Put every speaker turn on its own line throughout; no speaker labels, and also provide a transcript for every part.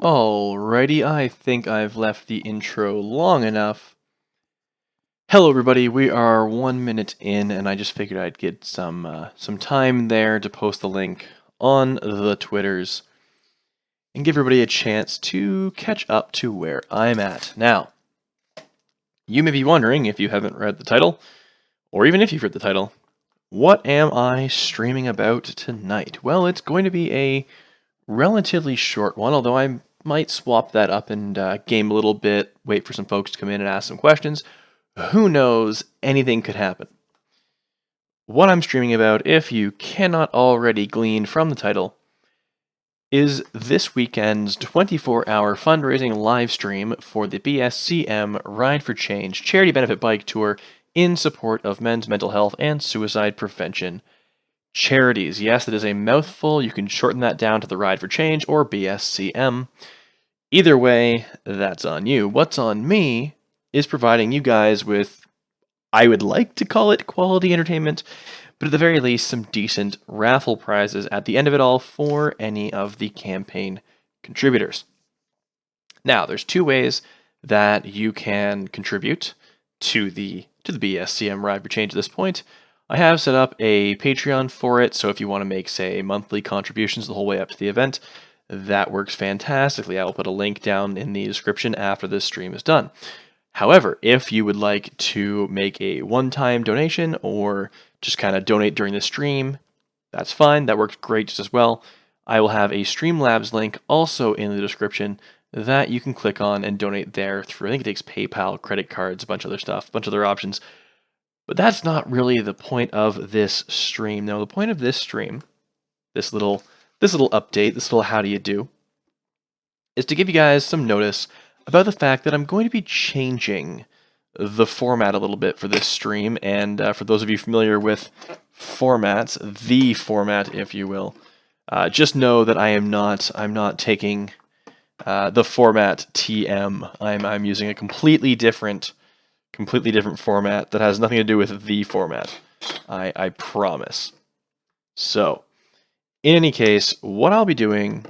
Alrighty, I think I've left the intro long enough. Hello everybody, we are 1 minute in and I just figured I'd get some time there to post the link on the Twitters and give everybody a chance to catch up to where I'm at. Now, you may be wondering if you haven't read the title, or even if you've read the title, what am I streaming about tonight? Well, it's going to be a relatively short one, although I might swap that up and game a little bit, wait for some folks to come in and ask some questions. Who knows, anything could happen. What I'm streaming about, if you cannot already glean from the title, is this weekend's 24-hour fundraising live stream for the BSCM Ride for Change charity benefit bike tour in support of men's mental health and suicide prevention charities. Yes, that is a mouthful. You can shorten that down to the Ride for Change or BSCM. Either way, that's on you. What's on me is providing you guys with, I would like to call it quality entertainment, but at the very least, some decent raffle prizes at the end of it all for any of the campaign contributors. Now, there's two ways that you can contribute to the BSCM Ride for Change at this point. I have set up a Patreon for it, so if you want to make, say, monthly contributions the whole way up to the event, that works fantastically. I will put a link down in the description after this stream is done. However, if you would like to make a one-time donation or just kind of donate during the stream, that's fine. That works great just as well. I will have a Streamlabs link also in the description that you can click on and donate there through, I think it takes PayPal, credit cards, a bunch of other stuff, a bunch of other options. But that's not really the point of this stream. No, the point of this stream, this little update, this little how do you do, is to give you guys some notice about the fact that I'm going to be changing the format a little bit for this stream. And for those of you familiar with formats, the format, if you will, just know that I'm not taking the format TM. I'm using a completely different format that has nothing to do with the format. I promise. So, in any case, what I'll be doing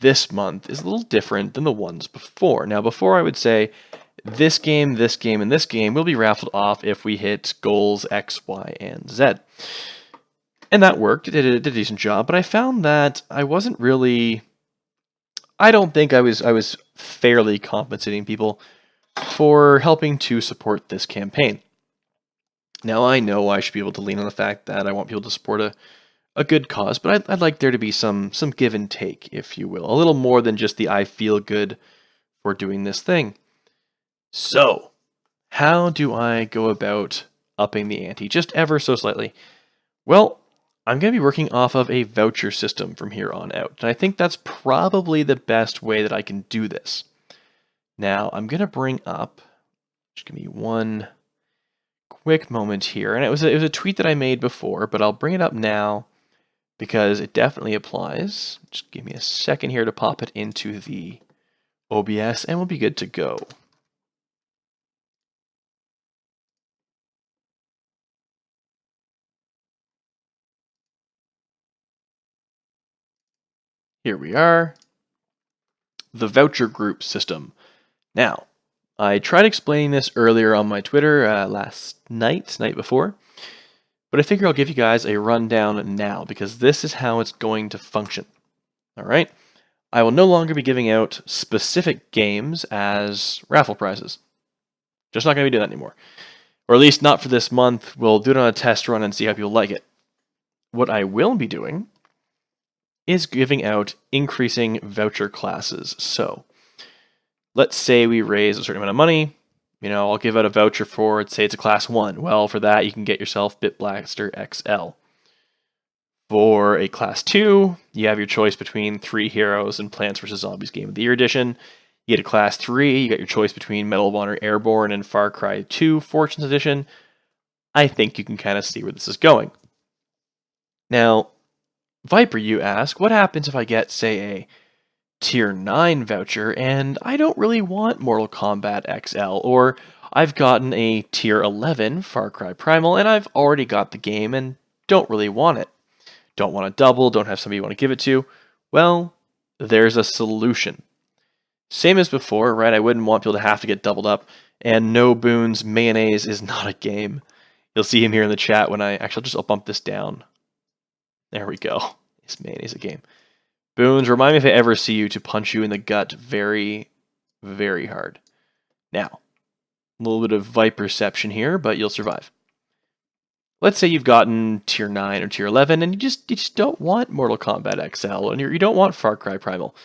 this month is a little different than the ones before. Now, before I would say this game, and this game will be raffled off if we hit goals X, Y, and Z. And that worked. It did a decent job, but I found that I wasn't really... I don't think I was fairly compensating people for helping to support this campaign. Now, I know I should be able to lean on the fact that I want people to support a good cause, but I'd like there to be some give and take, if you will. A little more than just the I feel good for doing this thing. So, how do I go about upping the ante just ever so slightly? Well, I'm going to be working off of a voucher system from here on out, and I think that's probably the best way that I can do this. Now, I'm going to bring up, just give me one quick moment here, and it was a tweet that I made before, but I'll bring it up now because it definitely applies. Just give me a second here to pop it into the OBS, and we'll be good to go. Here we are. The voucher group system. Now, I tried explaining this earlier on my Twitter night before, but I figure I'll give you guys a rundown now because this is how it's going to function. All right? I will no longer be giving out specific games as raffle prizes. Just not going to be doing that anymore. Or at least not for this month. We'll do it on a test run and see how people like it. What I will be doing is giving out increasing voucher classes. So, let's say we raise a certain amount of money. You know, I'll give out a voucher for, say it's a class 1. Well, for that, you can get yourself Bit Blaster XL. For a class 2, you have your choice between 3 Heroes and Plants vs. Zombies Game of the Year Edition. You get a class 3, you got your choice between Medal of Honor Airborne and Far Cry 2 Fortunes Edition. I think you can kind of see where this is going. Now, Viper, you ask, what happens if I get, say, a Tier 9 voucher and I don't really want Mortal Kombat XL, or I've gotten a Tier 11 Far Cry Primal and I've already got the game and don't really want it. Don't want a double, don't have somebody you want to give it to. Well, there's a solution. Same as before, right? I wouldn't want people to have to get doubled up. And no boons, mayonnaise is not a game. You'll see him here in the chat when I'll bump this down. There we go. Is mayonnaise a game? Boons, remind me if I ever see you to punch you in the gut very, very hard. Now, a little bit of viperception here, but you'll survive. Let's say you've gotten tier 9 or tier 11, and you just don't want Mortal Kombat XL, and you don't want Far Cry Primal.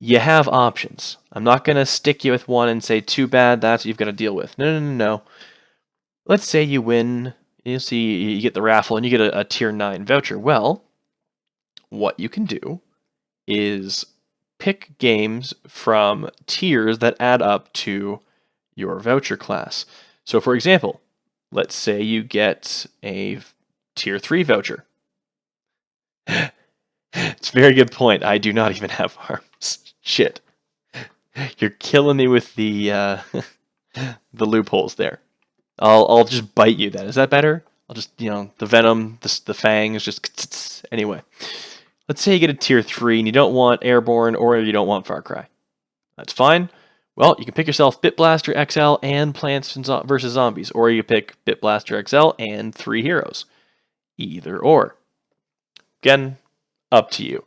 You have options. I'm not going to stick you with one and say, too bad, that's what you've got to deal with. No. Let's say you win, you get the raffle, and you get a tier 9 voucher. Well, what you can do is pick games from tiers that add up to your voucher class. So for example, let's say you get a tier 3 voucher. It's a very good point. I do not even have arms. Shit. You're killing me with the the loopholes there. I'll just bite you then. Is that better? I'll just, the venom, the fangs, just anyway. Let's say you get a tier 3 and you don't want Airborne or you don't want Far Cry. That's fine. Well, you can pick yourself Bit Blaster XL and Plants vs. Zombies, or you pick Bit Blaster XL and 3 heroes. Either or. Again, up to you.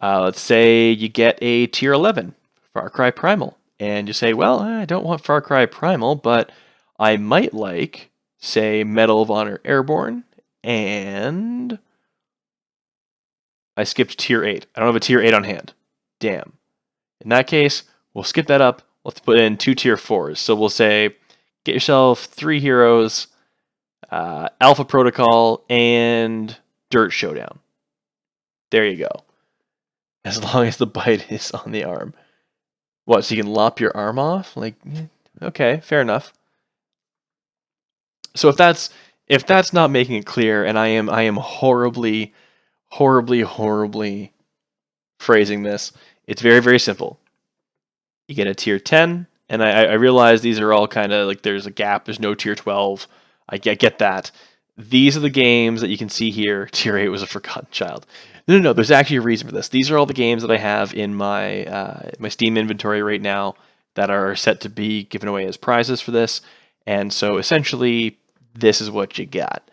Let's say you get a tier 11, Far Cry Primal, and you say, well, I don't want Far Cry Primal, but I might like, say, Medal of Honor Airborne, and I skipped tier 8. I don't have a tier 8 on hand. Damn. In that case, we'll skip that up. Let's put in 2 tier 4s. So we'll say, get yourself 3 heroes, Alpha Protocol, and Dirt Showdown. There you go. As long as the bite is on the arm. What, so you can lop your arm off? Like, okay, fair enough. So if that's not making it clear, and I am horribly phrasing this, it's very, very simple. You get a tier 10, and I realize these are all kind of like there's a gap, there's no tier 12. I get that. These are the games that you can see here. Tier 8 was a forgotten child. No, there's actually a reason for this. These are all the games that I have in my my Steam inventory right now that are set to be given away as prizes for this. And so essentially, this is what you got.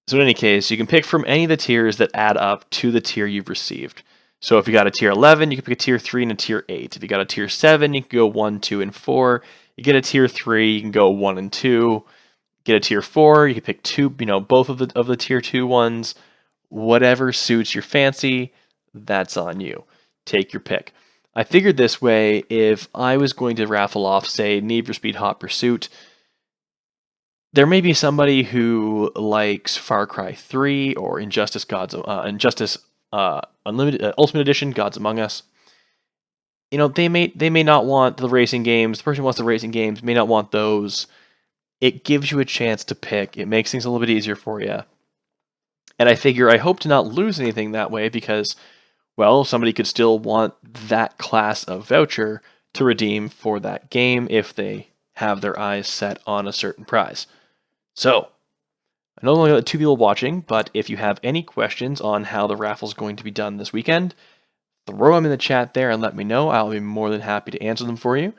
So in any case, you can pick from any of the tiers that add up to the tier you've received. So if you got a tier 11, you can pick a tier 3 and a tier 8. If you got a tier 7, you can go 1, 2, and 4. You get a tier 3, you can go 1 and 2. Get a tier 4, you can pick 2, both of the tier 2 ones. Whatever suits your fancy, that's on you. Take your pick. I figured this way, if I was going to raffle off, say, Need for Speed Hot Pursuit, there may be somebody who likes Far Cry 3 or Injustice Unlimited Ultimate Edition, Gods Among Us. They may not want the racing games. The person who wants the racing games may not want those. It gives you a chance to pick. It makes things a little bit easier for you. And I hope to not lose anything that way because, well, somebody could still want that class of voucher to redeem for that game if they have their eyes set on a certain prize. So, I know only got 2 people watching, but if you have any questions on how the raffle is going to be done this weekend, throw them in the chat there and let me know. I'll be more than happy to answer them for you.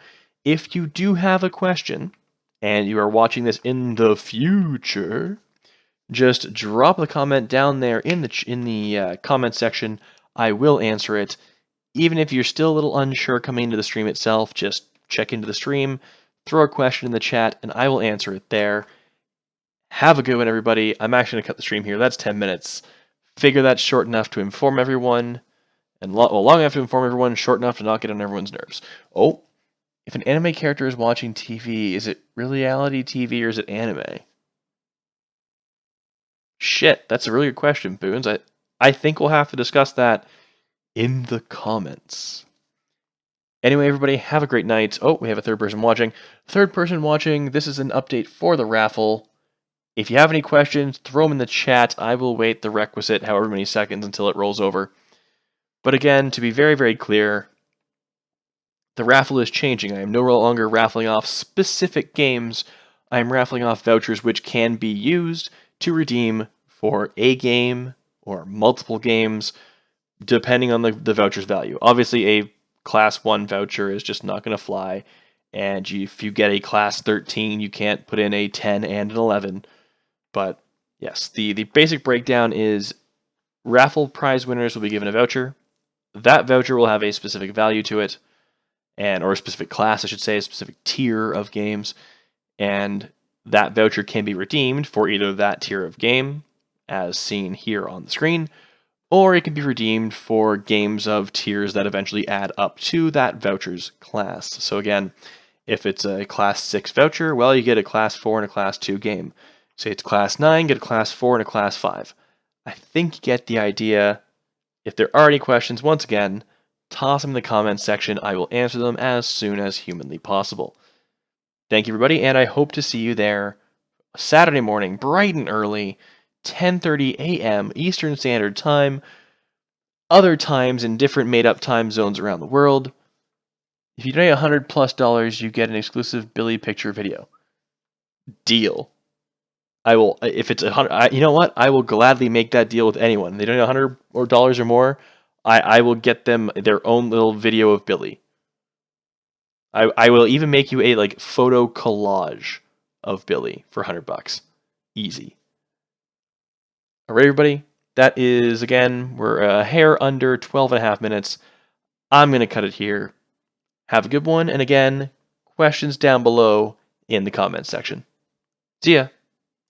If you do have a question, and you are watching this in the future, just drop the comment down there in the comment section. I will answer it. Even if you're still a little unsure coming into the stream itself, just check into the stream, throw a question in the chat, and I will answer it there. Have a good one, everybody. I'm actually going to cut the stream here. That's 10 minutes. Figure that's short enough to inform everyone, and long enough to inform everyone, short enough to not get on everyone's nerves. Oh, if an anime character is watching TV, is it reality TV or is it anime? Shit, that's a really good question, Boons. I think we'll have to discuss that in the comments. Anyway, everybody, have a great night. Oh, we have a third person watching. Third person watching, this is an update for the raffle. If you have any questions, throw them in the chat. I will wait the requisite however many seconds until it rolls over. But again, to be very, very clear, the raffle is changing. I am no longer raffling off specific games. I am raffling off vouchers which can be used to redeem for a game or multiple games, depending on the voucher's value. Obviously, a class 1 voucher is just not going to fly. And if you get a class 13, you can't put in a 10 and an 11. But yes, the basic breakdown is raffle prize winners will be given a voucher. That voucher will have a specific value to it, or a specific class, I should say, a specific tier of games. And that voucher can be redeemed for either that tier of game, as seen here on the screen, or it can be redeemed for games of tiers that eventually add up to that voucher's class. So again, if it's a class 6 voucher, well, you get a class 4 and a class 2 game. Say it's class 9, get a class 4 and a class 5. I think you get the idea. If there are any questions, once again, toss them in the comments section. I will answer them as soon as humanly possible. Thank you, everybody, and I hope to see you there Saturday morning, bright and early, 10:30 a.m. Eastern Standard Time, other times in different made-up time zones around the world. If you donate $100+, you get an exclusive Billy picture video. Deal. I will, if it's $100, you know what? I will gladly make that deal with anyone. They donate $100 or more, I will get them their own little video of Billy. I will even make you a photo collage of Billy for $100. Easy. All right, everybody. That is, again, we're a hair under 12.5 minutes. I'm going to cut it here. Have a good one. And again, questions down below in the comments section. See ya.